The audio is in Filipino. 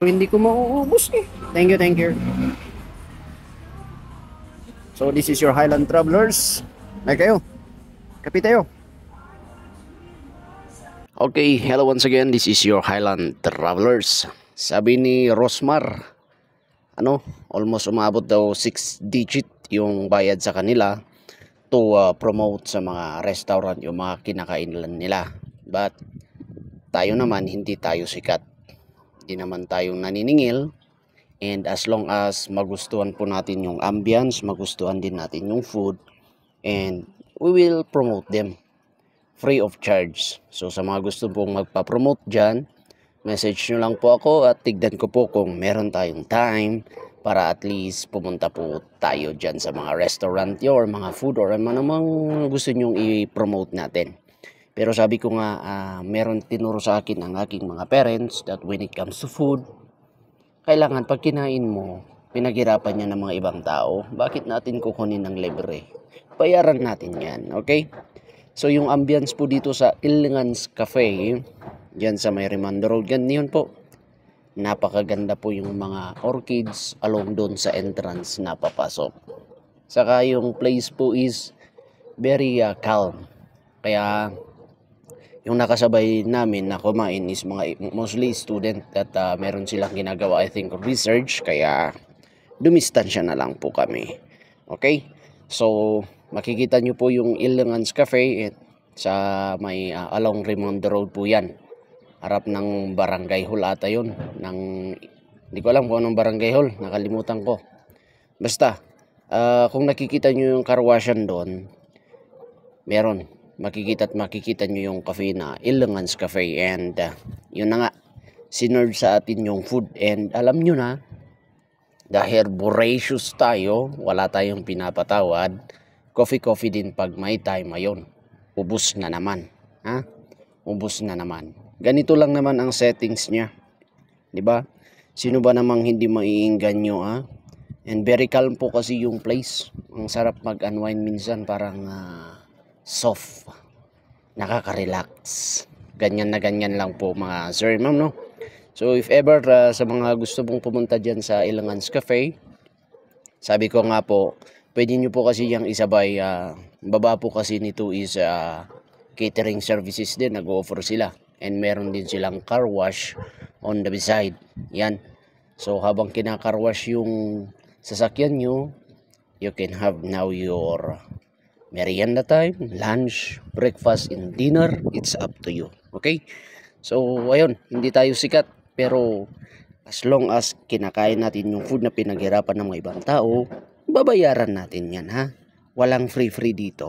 Hindi ko mauubos eh. Thank you, thank you. So this is your Highland Travelers. Ay kayo, kapi tayo. Okay, hello once again. This is your Highland Travelers. Sabi ni Rosmar, almost umabot daw 6 digit yung bayad sa kanila to promote sa mga restaurant yung mga kinakainan nila. But tayo naman, hindi tayo sikat. Hindi naman tayo naniningil. And as long as magustuhan po natin yung ambience, magustuhan din natin yung food, and we will promote them free of charge. So sa mga gusto pong magpa-promote dyan, message nyo lang po ako at tignan ko po kung meron tayong time para at least pumunta po tayo dyan sa mga restaurant or mga food or ano namang gusto nyong i-promote natin. Pero sabi ko nga, meron tinuro sa akin ang aking mga parents that when it comes to food, kailangan pag kinain mo, pinaghirapan niya ng mga ibang tao, bakit natin kukunin ng libre? Bayaran natin yan, okay? So yung ambience po dito sa Ilngans Cafe, dyan sa may Remando Road, ganyan po. Napakaganda po yung mga orchids along doon sa entrance na papasok. Saka yung place po is very calm. Kaya yung nakasabay namin na kumain is mga mostly student at meron silang ginagawa, I think, research, kaya dumistansya na lang po kami. Okay? So, makikita nyo po yung Ilongans Cafe sa may along Remond Road po yan. Harap ng Barangay Hall ata yun. Hindi ko alam kung anong Barangay Hall, nakalimutan ko. Basta, kung nakikita nyo yung karwasyan doon, meron. Makikita nyo yung cafe na Ilongans Cafe, and yun na nga, sinerve sa atin yung food, and alam nyo na, dahil voracious tayo, wala tayong pinapatawad, coffee din pag may time ayon, ubos na naman, ubos na naman. Ganito lang naman ang settings niya, di ba? Sino ba namang hindi maiingganyo, and very calm po kasi yung place. Ang sarap mag-unwind minsan, parang soft, nakaka-relax. Ganyan na ganyan lang po mga sir, ma'am, no? So if ever sa mga gusto pong pumunta dyan sa Ilongans Cafe, sabi ko nga po, pwede nyo po kasi yung isabay, baba po kasi nito is catering services din, nag-offer sila. And meron din silang car wash on the beside. Yan. So habang kina-car wash yung sasakyan nyo, you can have now your merienda time, lunch, breakfast, and dinner. It's up to you. Okay? So, ayun, hindi tayo sikat. Pero, as long as kinakain natin yung food na pinaghirapan ng mga ibang tao, babayaran natin yan, ha? Walang free-free dito.